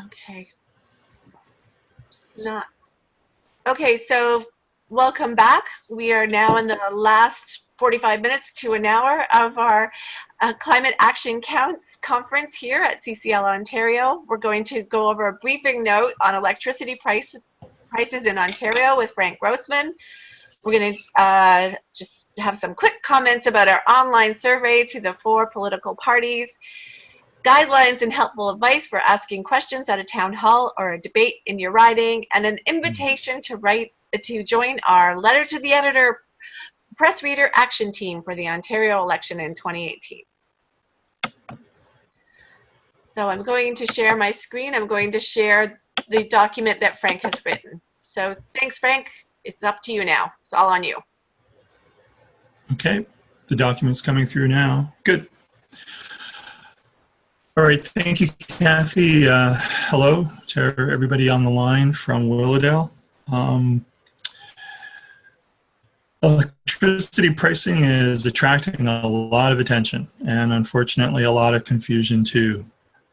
Okay. Not okay. So welcome back. We are now in the last 45 minutes to an hour of our Climate Action Counts conference here at CCL Ontario. We're going to go over a briefing note on electricity prices in Ontario with Frank Grossman. We're going to just have some quick comments about our online survey to the 4 political parties, guidelines and helpful advice for asking questions at a town hall or a debate in your riding, and an invitation to join our letter to the editor press reader action team for the Ontario election in 2018. So I'm going to share my screen. I'm going to share the document that Frank has written. So thanks, Frank. It's up to you now. It's all on you. Okay, the document's coming through now. Good. All right, thank you, Kathy. Hello to everybody on the line from Willowdale. Electricity pricing is attracting a lot of attention and unfortunately a lot of confusion too.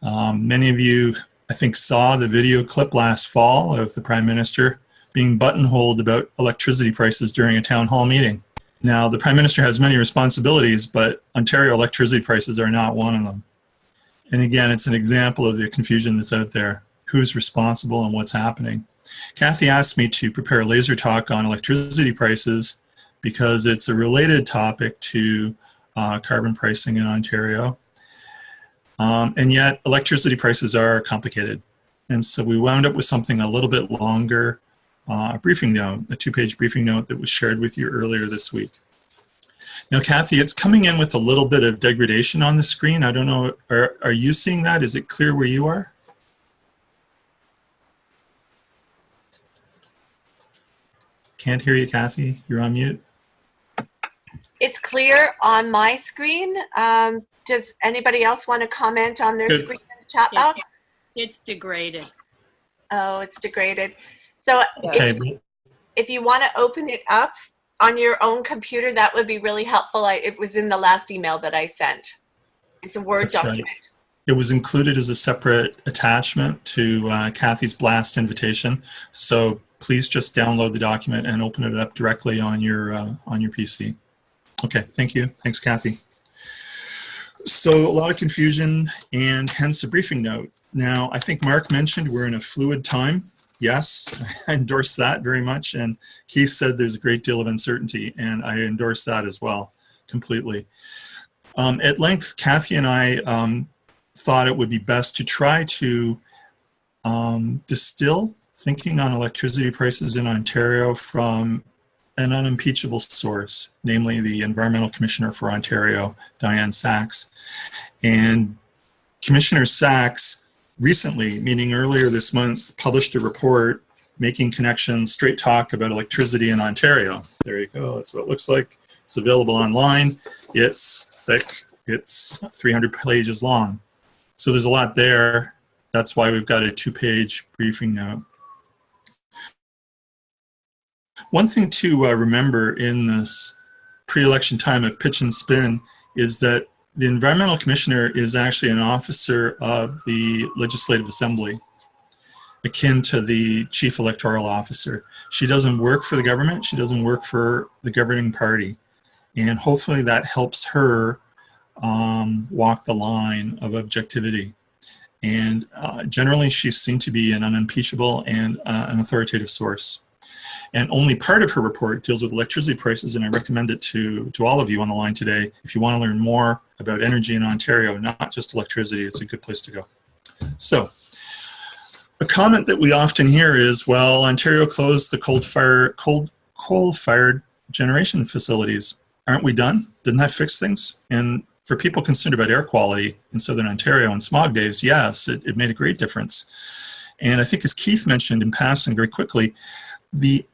Many of you, I think, saw the video clip last fall of the Prime Minister being buttonholed about electricity prices during a town hall meeting. Now, the Prime Minister has many responsibilities, but Ontario electricity prices are not one of them. And again, it's an example of the confusion that's out there. Who's responsible and what's happening? Kathy asked me to prepare a laser talk on electricity prices because it's a related topic to carbon pricing in Ontario. And yet, electricity prices are complicated. And so we wound up with something a little bit longer, a briefing note, a 2-page briefing note that was shared with you earlier this week. Now, Kathy, it's coming in with a little bit of degradation on the screen. I don't know, are you seeing that? Is it clear where you are? Can't hear you, Kathy. You're on mute. It's clear on my screen. Does anybody else want to comment on their screen in the chat box? It's degraded. Oh, it's degraded. So okay. If you want to open it up on your own computer, that would be really helpful. It was in the last email that I sent. It's a Word document. Right. It was included as a separate attachment to Kathy's blast invitation. So please just download the document and open it up directly on your PC. Okay, thank you. Thanks, Kathy. So a lot of confusion and hence a briefing note. Now, I think Mark mentioned we're in a fluid time. Yes, I endorse that very much. And he said there's a great deal of uncertainty, and I endorse that as well, completely. At length, Kathy and I thought it would be best to try to distill thinking on electricity prices in Ontario from an unimpeachable source, namely the Environmental Commissioner for Ontario, Diane Sachs. And Commissioner Sachs recently, meaning earlier this month, published a report making connections, straight talk about electricity in Ontario. There you go, that's what it looks like. It's available online. It's thick, it's 300 pages long. So there's a lot there. That's why we've got a 2-page briefing note. One thing to remember in this pre-election time of pitch and spin is that the Environmental Commissioner is actually an officer of the Legislative Assembly, akin to the Chief Electoral Officer. She doesn't work for the government. She doesn't work for the governing party. And hopefully that helps her walk the line of objectivity. And generally, she's seen to be an unimpeachable and an authoritative source. And only part of her report deals with electricity prices, and I recommend it to all of you on the line today. If you want to learn more about energy in Ontario, not just electricity, it's a good place to go. So, a comment that we often hear is, well, Ontario closed the coal-fired generation facilities. Aren't we done? Didn't that fix things? And for people concerned about air quality in Southern Ontario in smog days, yes, it made a great difference. And I think as Keith mentioned in passing very quickly, the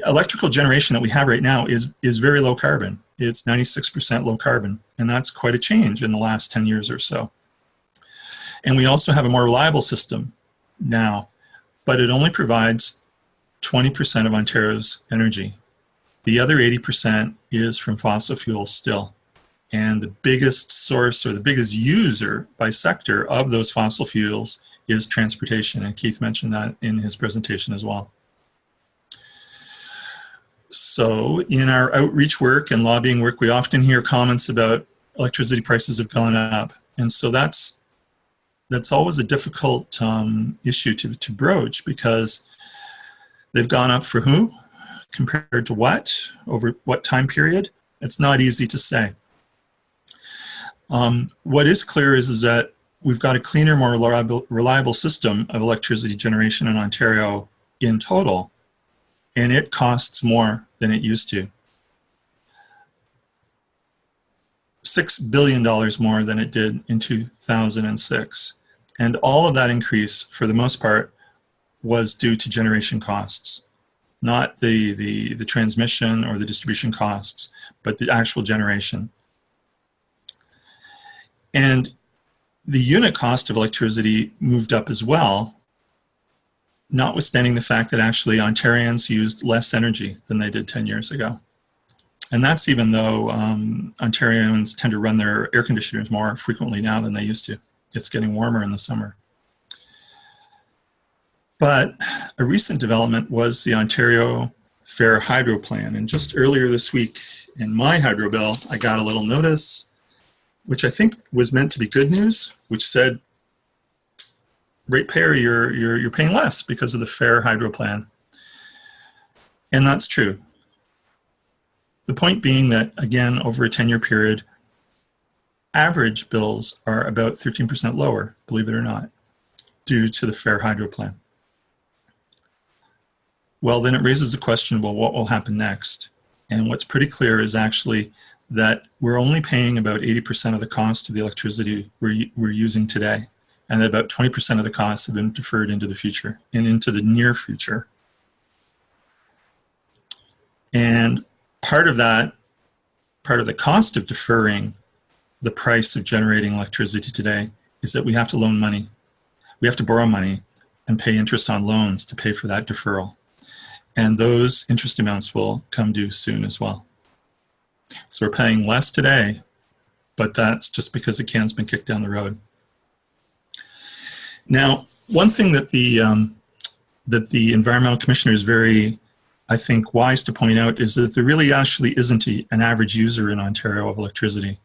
electrical generation that we have right now is very low carbon. It's 96% low carbon, and that's quite a change in the last 10 years or so. And we also have a more reliable system now, but it only provides 20% of Ontario's energy. The other 80% is from fossil fuels still. And the biggest source or the biggest user by sector of those fossil fuels is transportation, and Keith mentioned that in his presentation as well. So in our outreach work and lobbying work, we often hear comments about electricity prices have gone up. And so that's always a difficult issue to broach, because they've gone up for who, compared to what, over what time period. It's not easy to say. What is clear is that we've got a cleaner, more reliable system of electricity generation in Ontario in total, and it costs more than it used to. $6 billion more than it did in 2006. And all of that increase, for the most part, was due to generation costs, not the transmission or the distribution costs, but the actual generation. And the unit cost of electricity moved up as well, notwithstanding the fact that actually Ontarians used less energy than they did 10 years ago. And that's even though Ontarians tend to run their air conditioners more frequently now than they used to. It's getting warmer in the summer. But a recent development was the Ontario Fair Hydro Plan. And just earlier this week in my hydro bill, I got a little notice, which I think was meant to be good news, which said, ratepayer, you're paying less because of the Fair Hydro Plan. And that's true. The point being that, again, over a 10-year period, average bills are about 13% lower, believe it or not, due to the Fair Hydro Plan. Well, then it raises the question, well, what will happen next? And what's pretty clear is actually that we're only paying about 80% of the cost of the electricity we're using today, and that about 20% of the costs have been deferred into the future and into the near future. And part of the cost of deferring the price of generating electricity today is that we have to loan money. We have to borrow money and pay interest on loans to pay for that deferral. And those interest amounts will come due soon as well. So we're paying less today, but that's just because the can's been kicked down the road. Now, one thing that the Environmental Commissioner is very, I think, wise to point out is that there really actually isn't an average user in Ontario of electricity.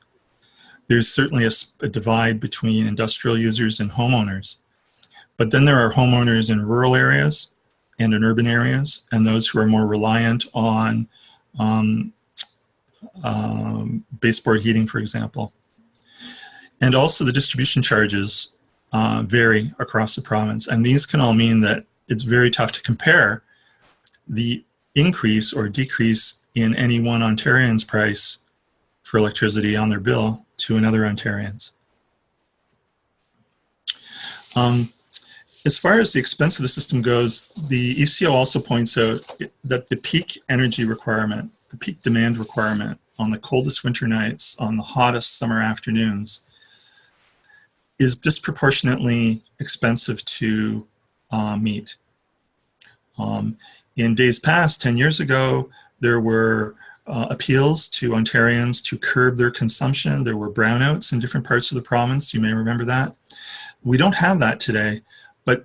There's certainly a divide between industrial users and homeowners. But then there are homeowners in rural areas and in urban areas, and those who are more reliant on baseboard heating, for example. And also the distribution charges vary across the province. And these can all mean that it's very tough to compare the increase or decrease in any one Ontarian's price for electricity on their bill to another Ontarian's. As far as the expense of the system goes, the ECO also points out that the peak energy requirement, the peak demand requirement on the coldest winter nights, on the hottest summer afternoons, is disproportionately expensive to meet. In days past, 10 years ago, there were appeals to Ontarians to curb their consumption. There were brownouts in different parts of the province. You may remember that. We don't have that today, but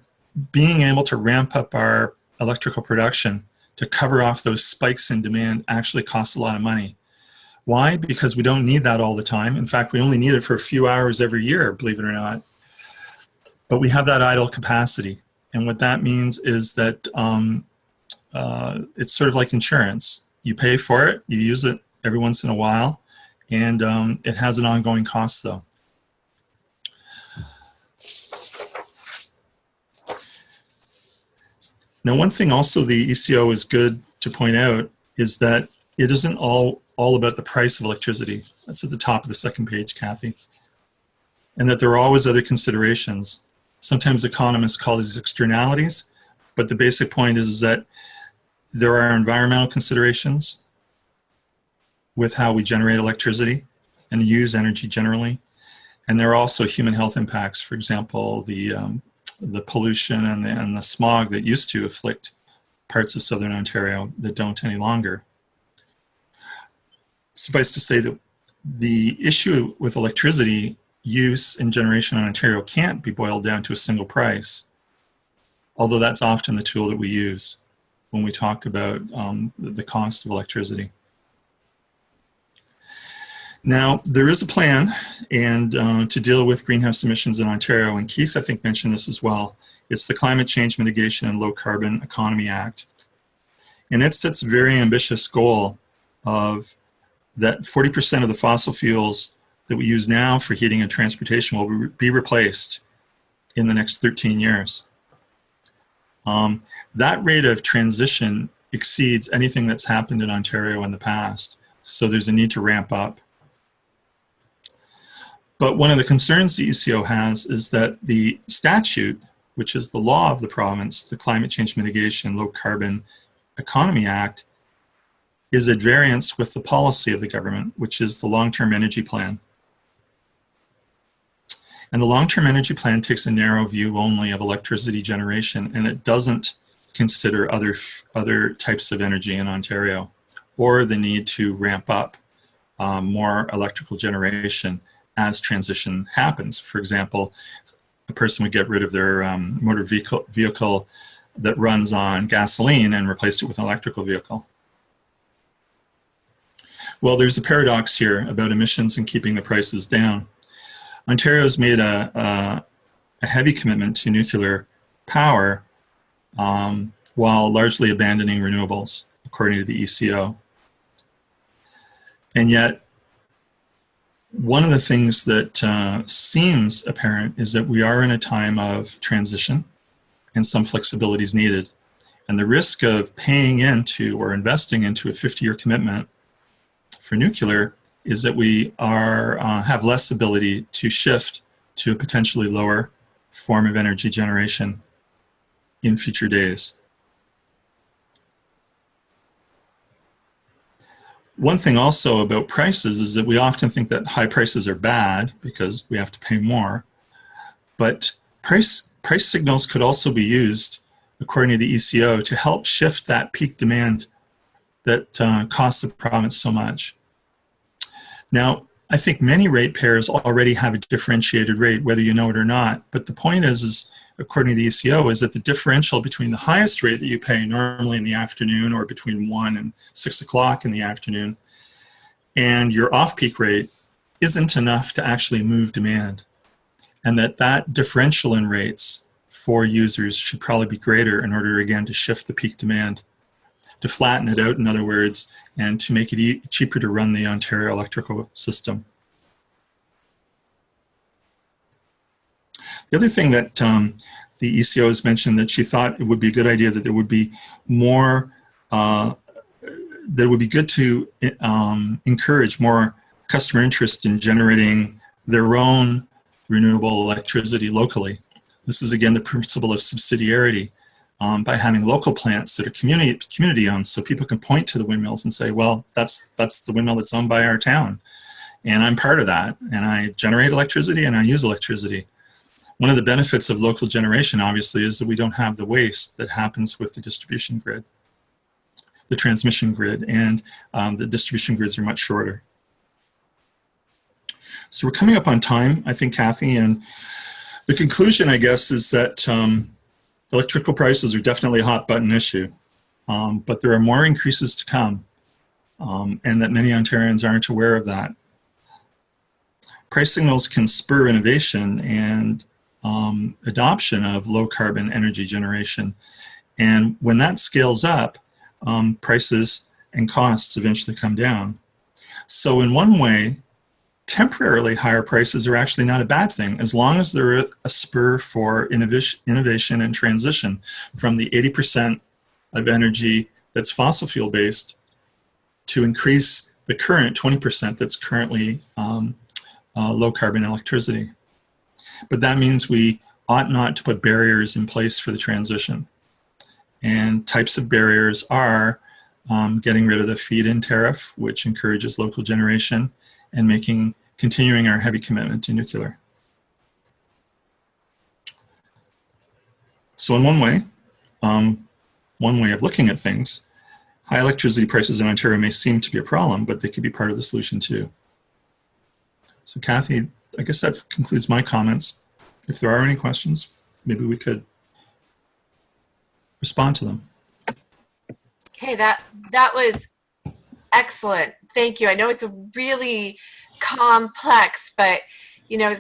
being able to ramp up our electrical production to cover off those spikes in demand actually costs a lot of money. Why? Because we don't need that all the time. In fact, we only need it for a few hours every year, believe it or not. But we have that idle capacity. And what that means is that it's sort of like insurance. You pay for it, you use it every once in a while, and it has an ongoing cost though. Now, one thing also the ECO is good to point out is that it isn't all about the price of electricity. That's at the top of the second page, Kathy. And that there are always other considerations. Sometimes economists call these externalities, but the basic point is that there are environmental considerations with how we generate electricity and use energy generally. And there are also human health impacts, for example, the pollution and the smog that used to afflict parts of southern Ontario that don't any longer. Suffice to say that the issue with electricity use and generation in Ontario can't be boiled down to a single price, although that's often the tool that we use when we talk about the cost of electricity. Now, there is a plan to deal with greenhouse emissions in Ontario, and Keith, I think, mentioned this as well. It's the Climate Change Mitigation and Low Carbon Economy Act. And it sets a very ambitious goal of that 40% of the fossil fuels that we use now for heating and transportation will be replaced in the next 13 years. That rate of transition exceeds anything that's happened in Ontario in the past, so there's a need to ramp up. But one of the concerns the ECO has is that the statute, which is the law of the province, the Climate Change Mitigation Low Carbon Economy Act, is at variance with the policy of the government, which is the long-term energy plan. And the long-term energy plan takes a narrow view only of electricity generation, and it doesn't consider other types of energy in Ontario or the need to ramp up more electrical generation as transition happens. For example, a person would get rid of their motor vehicle that runs on gasoline and replace it with an electrical vehicle. Well, there's a paradox here about emissions and keeping the prices down. Ontario's made a heavy commitment to nuclear power while largely abandoning renewables, according to the ECO. And yet, one of the things that seems apparent is that we are in a time of transition and some flexibility is needed. And the risk of paying into or investing into a 50-year commitment for nuclear is that we have less ability to shift to a potentially lower form of energy generation in future days. One thing also about prices is that we often think that high prices are bad because we have to pay more, but price signals could also be used, according to the ECO, to help shift that peak demand that costs the province so much. Now, I think many ratepayers already have a differentiated rate, whether you know it or not, but the point is according to the ECO, is that the differential between the highest rate that you pay normally in the afternoon or between 1 and 6 o'clock in the afternoon and your off-peak rate isn't enough to actually move demand. And that differential in rates for users should probably be greater in order, again, to shift the peak demand, to flatten it out, in other words, and to make it cheaper to run the Ontario electrical system. The other thing that the ECO has mentioned, that she thought it would be a good idea that there would be more, that it would be good to encourage more customer interest in generating their own renewable electricity locally. This is, again, the principle of subsidiarity, by having local plants that are community owned, so people can point to the windmills and say, well, that's the windmill that's owned by our town, and I'm part of that, and I generate electricity and I use electricity. One of the benefits of local generation, obviously, is that we don't have the waste that happens with the distribution grid, the transmission grid, and the distribution grids are much shorter. So we're coming up on time, I think, Kathy, and the conclusion, I guess, is that electrical prices are definitely a hot button issue, but there are more increases to come, and that many Ontarians aren't aware of that. Price signals can spur innovation and adoption of low carbon energy generation. And when that scales up, prices and costs eventually come down. So in one way, temporarily higher prices are actually not a bad thing, as long as they're a spur for innovation and transition from the 80% of energy that's fossil fuel based to increase the current 20% that's currently low carbon electricity. But that means we ought not to put barriers in place for the transition. And types of barriers are getting rid of the feed-in tariff, which encourages local generation, and continuing our heavy commitment to nuclear. So in one way of looking at things, high electricity prices in Ontario may seem to be a problem, but they could be part of the solution too. So Kathy, I guess that concludes my comments. If there are any questions, maybe we could respond to them. Okay, that was excellent. Thank you. I know it's a really complex, but you know,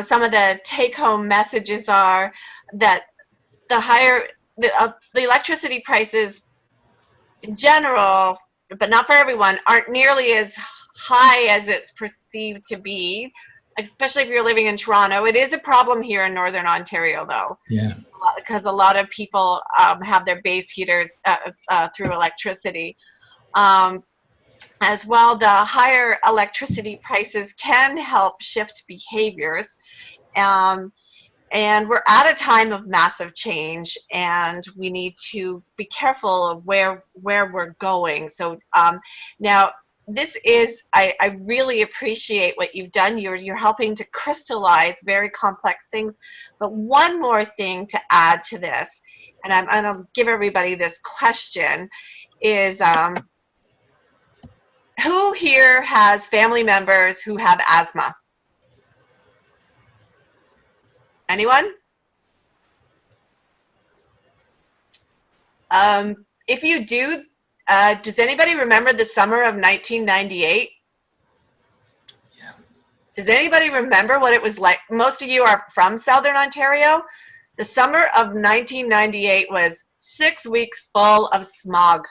some of the take-home messages are that the higher the electricity prices in general, but not for everyone, aren't nearly as high as it's perceived to be, especially if you're living in Toronto. It is a problem here in Northern Ontario, though, Yeah. because a lot of people have their base heaters through electricity. As well, the higher electricity prices can help shift behaviors. Um, and we're at a time of massive change, and we need to be careful of where we're going. So now, this is I really appreciate what you've done. You're helping to crystallize very complex things. But one more thing to add to this, and I'm going to give everybody this question: is who here has family members who have asthma? Anyone? If you do, does anybody remember the summer of 1998? Yeah. Does anybody remember what it was like? Most of you are from Southern Ontario. The summer of 1998 was 6 weeks full of smog.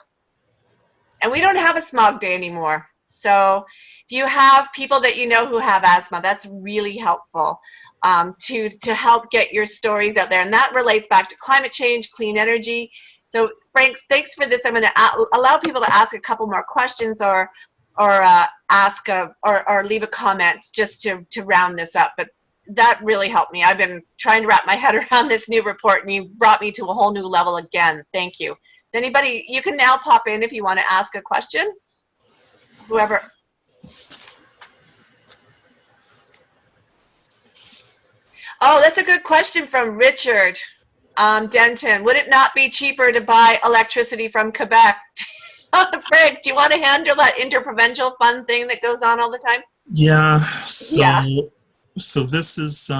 And we don't have a smog day anymore. So if you have people that you know who have asthma, that's really helpful to help get your stories out there. And that relates back to climate change, clean energy. So Frank, thanks for this. I'm going to allow people to ask a couple more questions or ask or leave a comment just to round this up. But that really helped me. I've been trying to wrap my head around this new report, and you brought me to a whole new level again. Thank you. Anybody, you can now pop in if you want to ask a question. Whoever. Oh, that's a good question from Richard Denton. Would it not be cheaper to buy electricity from Quebec? Frank, do you want to handle that interprovincial fund thing that goes on all the time? Yeah. Yeah. So this is,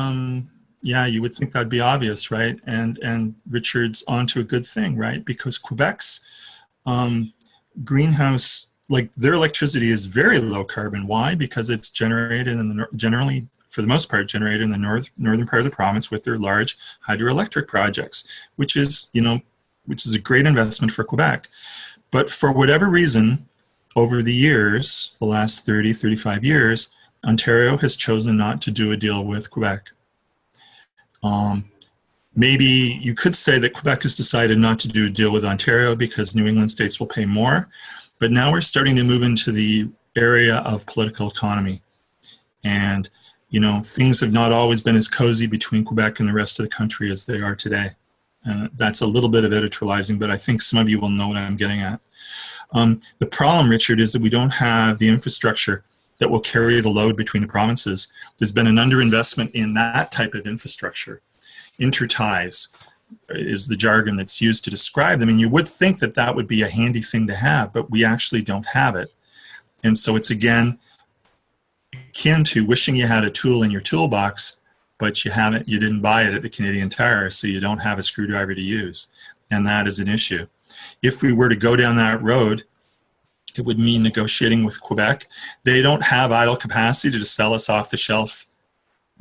yeah, you would think that'd be obvious, right? And Richard's onto a good thing, right? Because Quebec's greenhouse, like their electricity is very low carbon. Why? Because it's generated in generally, for the most part, generated in the northern part of the province with their large hydroelectric projects, which is a great investment for Quebec. But for whatever reason, over the years, the last 30, 35 years, Ontario has chosen not to do a deal with Quebec. Maybe you could say that Quebec has decided not to do a deal with Ontario because New England states will pay more. But now we're starting to move into the area of political economy. And, things have not always been as cozy between Quebec and the rest of the country as they are today. That's a little bit of editorializing, but I think some of you will know what I'm getting at. The problem, Richard, is that we don't have the infrastructure that will carry the load between the provinces. There's been an underinvestment in that type of infrastructure. Interties is the jargon that's used to describe them. And you would think that that would be a handy thing to have, but we actually don't have it. And so it's, again, akin to wishing you had a tool in your toolbox, but you didn't buy it at the Canadian Tire, so you don't have a screwdriver to use. And that is an issue. If we were to go down that road, it would mean negotiating with Quebec. They don't have idle capacity to sell us off the shelf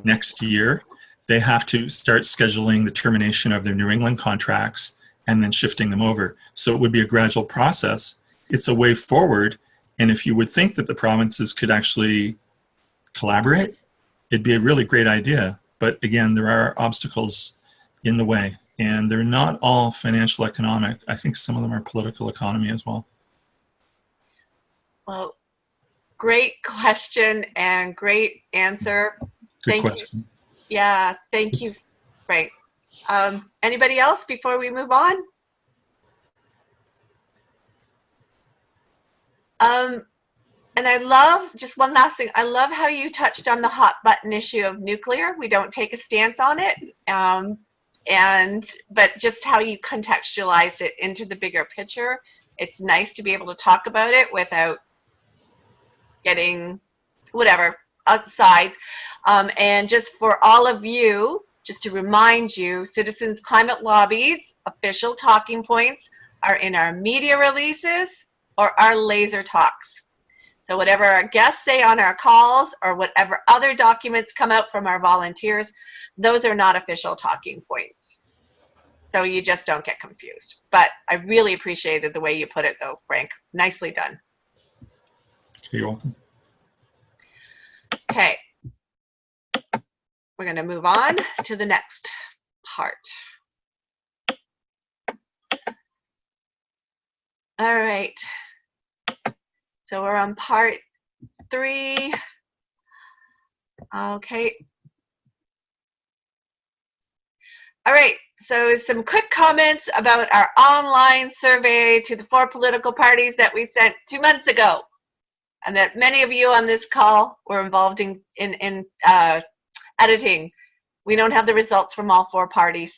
next year. They have to start scheduling the termination of their New England contracts and then shifting them over. So it would be a gradual process. It's a way forward. And if you would think that the provinces could actually collaborate, it'd be a really great idea. But again, there are obstacles in the way. And they're not all financial economic. I think some of them are political economy as well. Well, great question and great answer. Good question. Yeah, thank you, Frank. Anybody else before we move on? And I love, just one last thing, I love how you touched on the hot button issue of nuclear. We don't take a stance on it, but just how you contextualize it into the bigger picture. It's nice to be able to talk about it without getting whatever sides. And just for all of you, just to remind you, Citizens Climate Lobby's official talking points are in our media releases or our laser talks. So whatever our guests say on our calls or whatever other documents come out from our volunteers, those are not official talking points. So you just don't get confused. But I really appreciated the way you put it, though, Frank. Nicely done. You're welcome. Okay. We're going to move on to the next part. All right. So we're on part 3. Okay. All right. So some quick comments about our online survey to the 4 political parties that we sent 2 months ago, and that many of you on this call were involved in editing. We don't have the results from all 4 parties.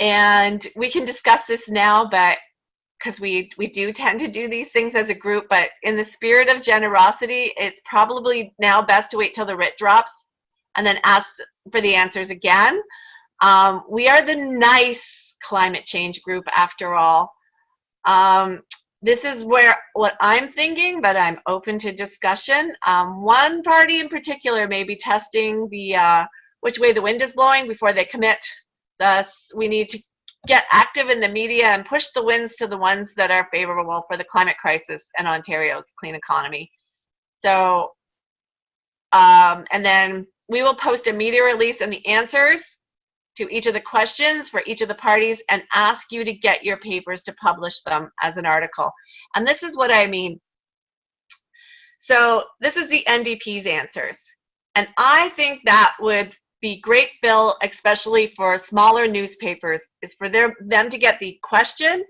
And we can discuss this now, but because we do tend to do these things as a group, but in the spirit of generosity, it's probably now best to wait till the writ drops and then ask for the answers again. We are the nice climate change group after all. This is where what I'm thinking, but I'm open to discussion. One party in particular may be testing the which way the wind is blowing before they commit. Thus, we need to get active in the media and push the winds to the ones that are favorable for the climate crisis and Ontario's clean economy. So, and then we will post a media release and the answers to each of the questions for each of the parties and ask you to get your papers to publish them as an article. And this is what I mean. So this is the NDP's answers. And I think that would be great, Bill, especially for smaller newspapers, is for them to get the question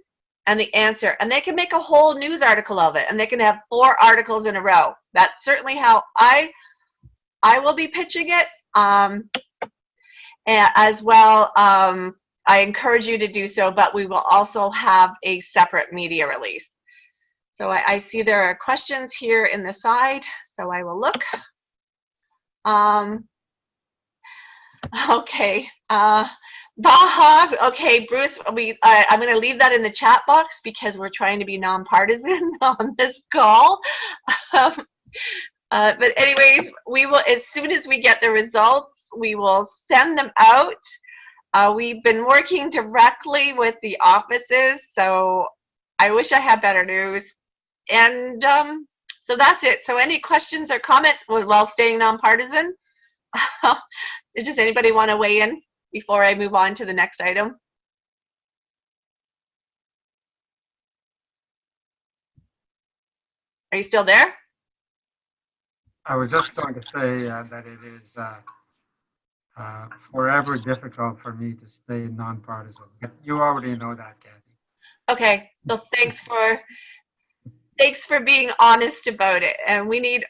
and the answer. And they can make a whole news article of it. And they can have 4 articles in a row. That's certainly how I will be pitching it. As well, I encourage you to do so, but we will also have a separate media release. So I see there are questions here in the side, so I will look. Okay, Baha, okay, Bruce, I'm going to leave that in the chat box because we're trying to be nonpartisan on this call. But anyways, we will, as soon as we get the results, we will send them out. We've been working directly with the offices, so I wish I had better news. And so that's it. So any questions or comments while staying nonpartisan? Does anybody want to weigh in before I move on to the next item? Are you still there? I was just going to say that it is forever difficult for me to stay nonpartisan. You already know that, Kathy. Okay, so thanks for being honest about it. And we need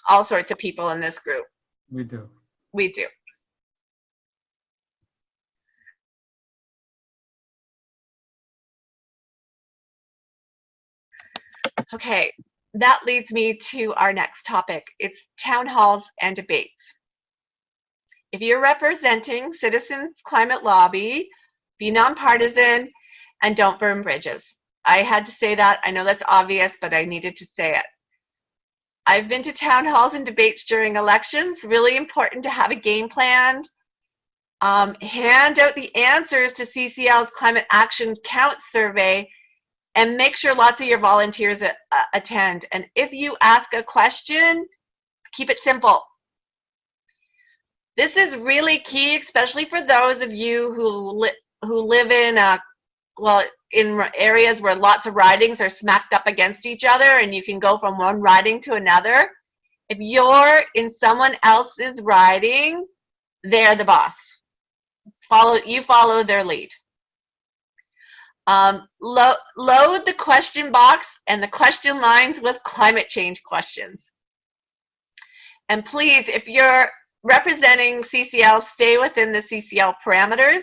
all sorts of people in this group. We do. We do. Okay, that leads me to our next topic. It's town halls and debates. If you're representing Citizens Climate Lobby, be nonpartisan and don't burn bridges. I had to say that. I know that's obvious, but I needed to say it. I've been to town halls and debates during elections. Really important to have a game plan. Hand out the answers to CCL's Climate Action Count survey and make sure lots of your volunteers attend. And if you ask a question, keep it simple. This is really key, especially for those of you who live in in areas where lots of ridings are smacked up against each other and you can go from one riding to another. If you're in someone else's riding, they're the boss. You follow their lead. Load the question box and the question lines with climate change questions. And please, if you're representing CCL, stay within the CCL parameters.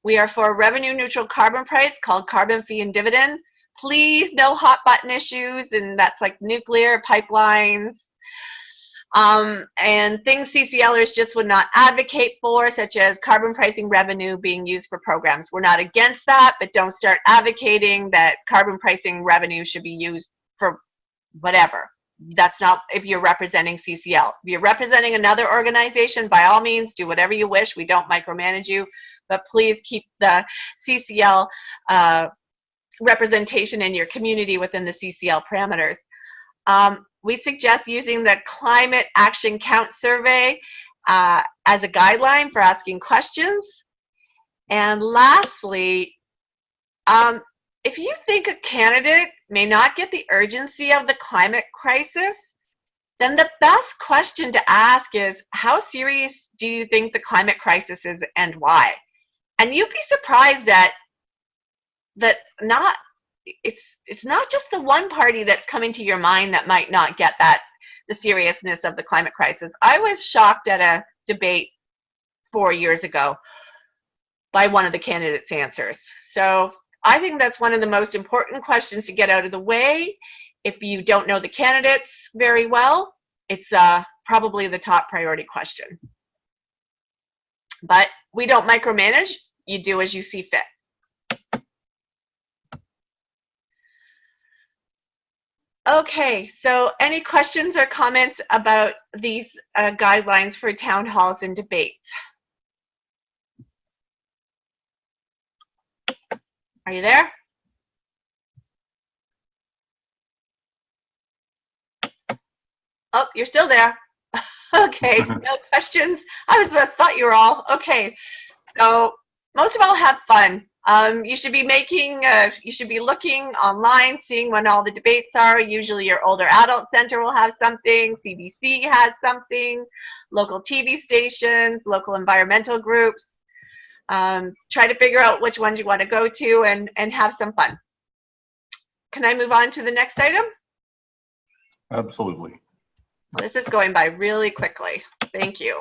We are for a revenue neutral carbon price called carbon fee and dividend. Please, no hot button issues, and that's like nuclear pipelines, and things CCLers just would not advocate for, such as carbon pricing revenue being used for programs. We're not against that, but don't start advocating that carbon pricing revenue should be used for whatever. That's not if you're representing CCL. If you're representing another organization, by all means, do whatever you wish. We don't micromanage you, but please keep the CCL representation in your community within the CCL parameters. We suggest using the Climate Action Count Survey as a guideline for asking questions. And lastly, if you think a candidate may not get the urgency of the climate crisis, then the best question to ask is, how serious do you think the climate crisis is and why? And you'd be surprised that it's not just the one party that's coming to your mind that might not get the seriousness of the climate crisis. I was shocked at a debate 4 years ago by one of the candidates' answers. So I think that's one of the most important questions to get out of the way. If you don't know the candidates very well, it's probably the top priority question. But we don't micromanage. You do as you see fit. Okay, so any questions or comments about these guidelines for town halls and debates? Are you there? Oh, you're still there. Okay, no questions. I thought you were all okay. So most of all, have fun. You should be looking online, seeing when all the debates are. Usually your older adult center will have something, CBC has something, local TV stations, local environmental groups. Try to figure out which ones you want to go to and have some fun. Can I move on to the next item? Absolutely. Well, this is going by really quickly. Thank you.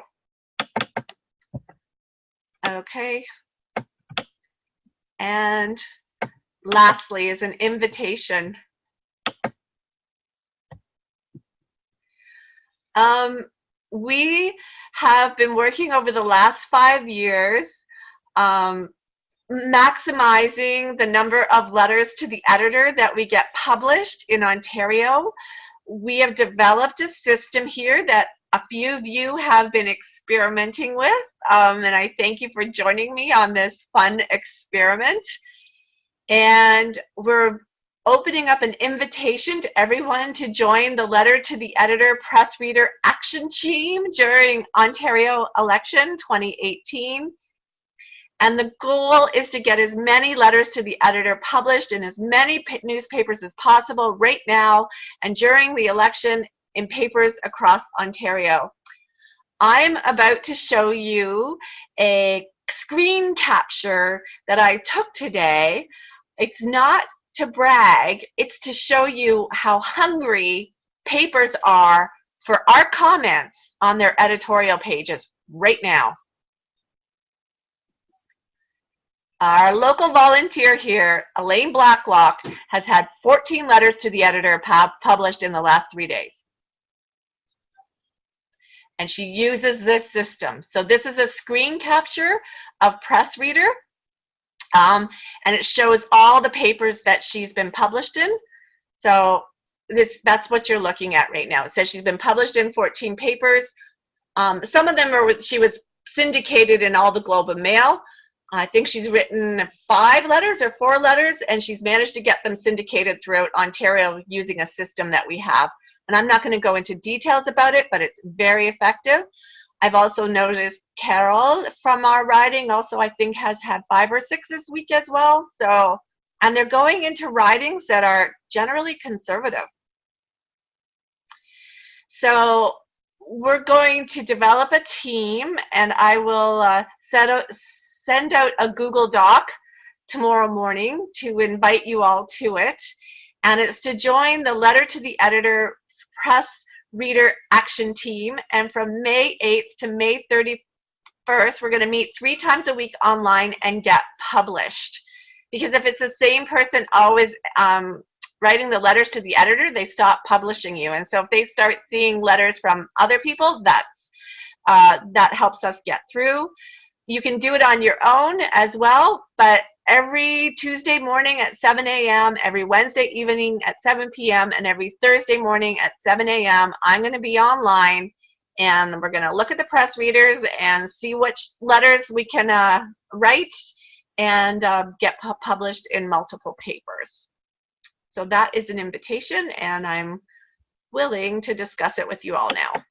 Okay. And lastly is an invitation. We have been working over the last 5 years maximizing the number of letters to the editor that we get published in Ontario. We have developed a system here that a few of you have been experimenting with, and I thank you for joining me on this fun experiment. And we're opening up an invitation to everyone to join the Letter to the Editor Press Reader Action Team during Ontario election 2018. And the goal is to get as many letters to the editor published in as many newspapers as possible right now and during the election in papers across Ontario. I'm about to show you a screen capture that I took today. It's not to brag, it's to show you how hungry papers are for our comments on their editorial pages right now. Our local volunteer here, Elaine Blacklock, has had 14 letters to the editor published in the last 3 days. And she uses this system. So this is a screen capture of Press Reader, and it shows all the papers that she's been published in. So that's what you're looking at right now. It says she's been published in 14 papers. Some of them she was syndicated in all the Globe and Mail. I think she's written 5 letters or 4 letters, and she's managed to get them syndicated throughout Ontario using a system that we have. And I'm not going to go into details about it, but it's very effective. I've also noticed Carol from our riding also, I think, has had 5 or 6 this week as well. So, and they're going into ridings that are generally conservative. So we're going to develop a team, and I will send out a Google Doc tomorrow morning to invite you all to it. And it's to join the Letter to the Editor Press Reader Action Team. And from May 8th to May 31st, we're going to meet 3 times a week online and get published. Because if it's the same person always writing the letters to the editor, they stop publishing you. And so if they start seeing letters from other people, that helps us get through. You can do it on your own as well, but every Tuesday morning at 7 a.m., every Wednesday evening at 7 p.m., and every Thursday morning at 7 a.m., I'm going to be online, and we're going to look at the press readers and see which letters we can write and get published in multiple papers. So that is an invitation, and I'm willing to discuss it with you all now.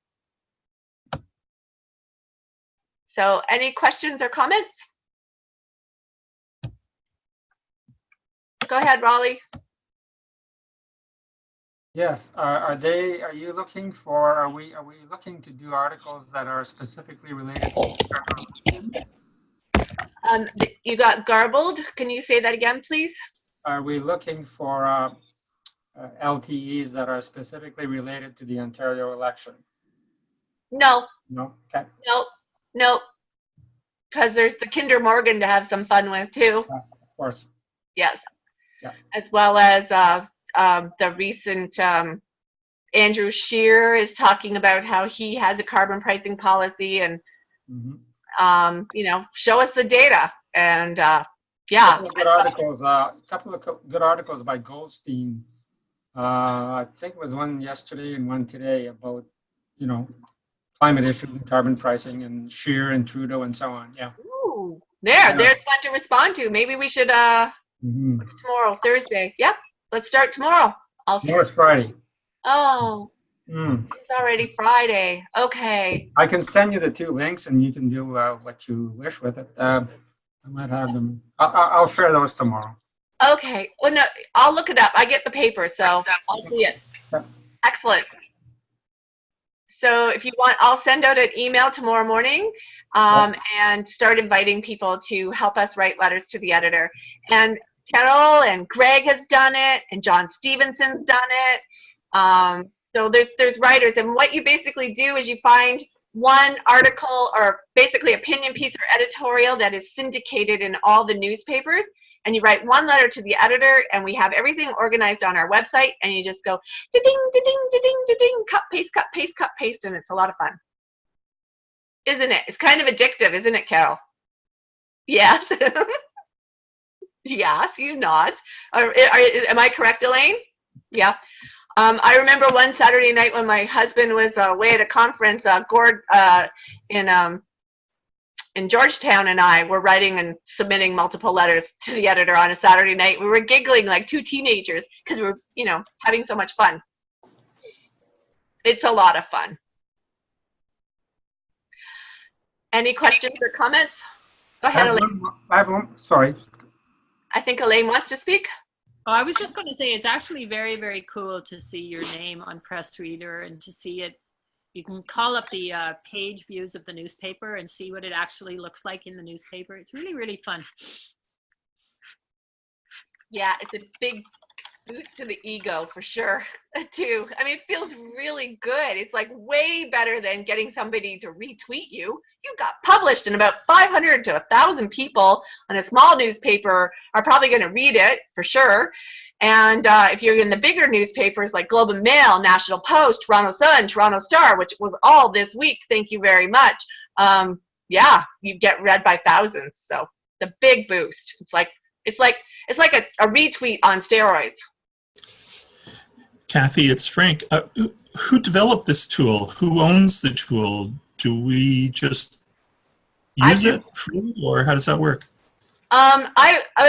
So any questions or comments? Go ahead, Raleigh. Yes. Are you looking for? Are we looking to do articles that are specifically related to? You got garbled. Can you say that again, please? Are we looking for LTEs that are specifically related to the Ontario election? No. No. Okay. No. Because there's the Kinder Morgan to have some fun with too. Of course. Yes. Yeah. As well as the recent Andrew Scheer is talking about how he has a carbon pricing policy, and show us the data. And yeah, couple of good articles by Goldstein. I think it was one yesterday and one today about climate issues and carbon pricing and Scheer and Trudeau and so on. Yeah. Ooh, there's one to respond to. Maybe we should tomorrow, Thursday. Yep, let's start tomorrow. Tomorrow's Friday. Oh, it's already Friday. Okay. I can send you the two links, and you can do what you wish with it. I might have them. I'll share those tomorrow. Okay. Well, no, I'll look it up. I get the paper, so I'll see it. Yeah. Excellent. So if you want, I'll send out an email tomorrow morning and start inviting people to help us write letters to the editor. And Carol and Greg has done it, and John Stevenson's done it. So there's writers, and what you basically do is you find one article or basically opinion piece or editorial that is syndicated in all the newspapers, and you write one letter to the editor, and we have everything organized on our website, and you just go da-ding, da-ding, da-ding, da-ding, cut, paste, cut, paste, cut, paste, and it's a lot of fun. Isn't it? It's kind of addictive, isn't it, Carol? Yes. Yes, you nod. Am I correct, Elaine? Yeah. I remember one Saturday night when my husband was away at a conference, Gord in Georgetown, and I were writing and submitting multiple letters to the editor on a Saturday night. We were giggling like two teenagers because we were, having so much fun. It's a lot of fun. Any questions or comments? Go ahead, Elaine. I have one. Sorry. I think Elaine wants to speak. Oh, I was just going to say it's actually very, very cool to see your name on Press Reader and to see it. You can call up the page views of the newspaper and see what it actually looks like in the newspaper. It's really, really fun. Yeah, it's a big boost to the ego for sure, too. I mean, it feels really good. It's like way better than getting somebody to retweet you. You got published, and about 500 to 1,000 people on a small newspaper are probably going to read it for sure. And if you're in the bigger newspapers like Globe and Mail, National Post, Toronto Sun, Toronto Star, which was all this week, thank you very much. Yeah, you get read by thousands. So the big boost. It's like a retweet on steroids. Kathy, it's Frank. Who developed this tool? Who owns the tool? Do we just use it free, or how does that work?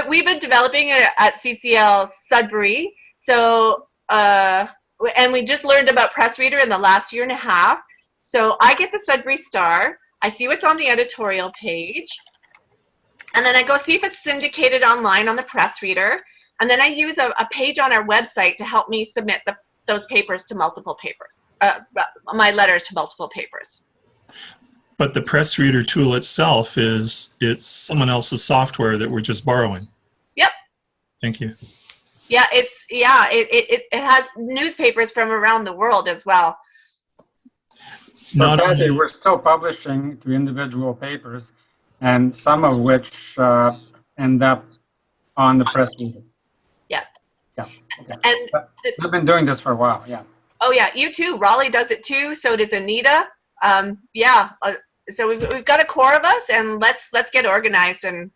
We've been developing it at CCL Sudbury. So, and we just learned about Press Reader in the last year and a half. So I get the Sudbury Star. I see what's on the editorial page. And then I go see if it's syndicated online on the Press Reader. And then I use a page on our website to help me submit those papers to multiple papers, my letters to multiple papers. But the Press Reader tool itself it's someone else's software that we're just borrowing. Yep. Thank you. Yeah, it has newspapers from around the world as well. So Kathy, we're still publishing to individual papers, and some of which end up on the press reader. Yeah. Yeah. Okay. And We've been doing this for a while. Yeah. oh yeah, you too. Raleigh does it too. So does Anita. Yeah. So we've got a core of us, and let's get organized. And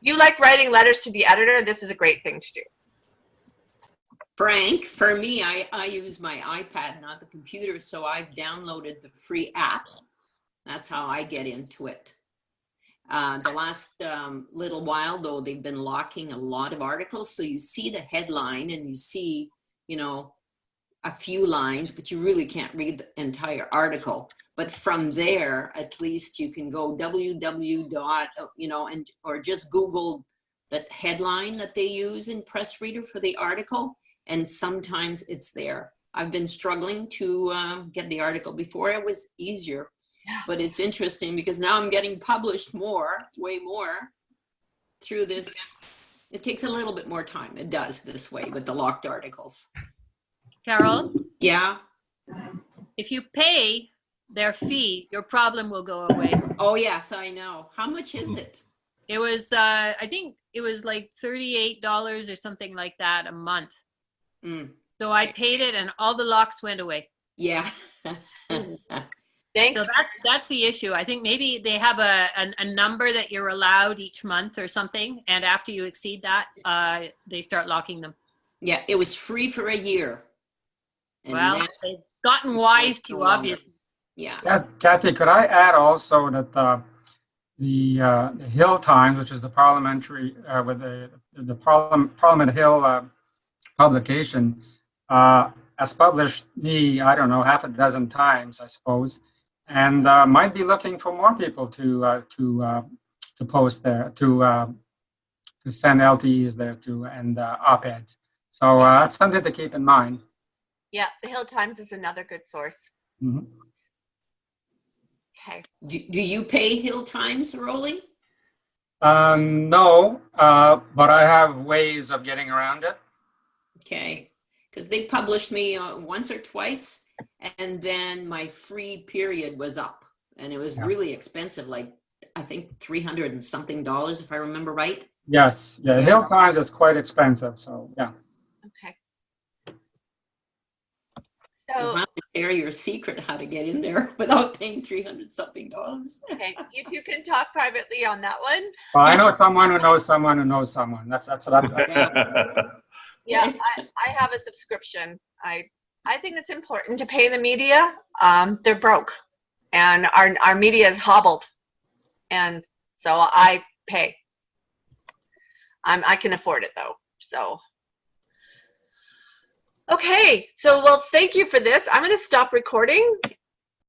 you like writing letters to the editor. This is a great thing to do. Frank, for me, I use my iPad, not the computer, so I've downloaded the free app. That's how I get into it. The last little while, though, they've been locking a lot of articles. So you see the headline and you see, you know, a few lines, but you really can't read the entire article. But from there, at least you can go www. Or just Google the headline that they use in Press Reader for the article. And sometimes it's there. I've been struggling to get the article. Before it was easier, but it's interesting because now I'm getting published way more through this. It takes a little bit more time. It does this way with the locked articles. Carol, Yeah. if you pay their fee, your problem will go away. Oh, yes, I know. How much is it? It was, I think it was like $38 or something like that a month. Mm. So I paid it and all the locks went away. Yeah. Thanks. So that's the issue. I think maybe they have a number that you're allowed each month or something. And after you exceed that, they start locking them. Yeah, it was free for a year. And Well, now they've gotten wise to you, obviously. Yeah. Kathy, could I add also that the Hill Times, which is the parliamentary with the Parliament Hill publication, has published me, I don't know, half a dozen times, I suppose, and might be looking for more people to post there, to send LTEs there to, and op-eds. So that's something to keep in mind. Yeah, the Hill Times is another good source. Mm-hmm. Okay. Do you pay Hill Times, Rolly? No, but I have ways of getting around it. Okay, because they published me once or twice, and then my free period was up, and it was really expensive, like I think $300 and something, if I remember right. Yes, yeah, Hill Times is quite expensive, so yeah. Okay. You So have to share your secret how to get in there without paying $300 something. okay, you two can talk privately on that one. Well, I know someone who knows someone who knows someone. That's Yeah, I have a subscription. I think it's important to pay the media. They're broke, and our media is hobbled, and so I pay. I can afford it though. So okay, so well, thank you for this. I'm going to stop recording,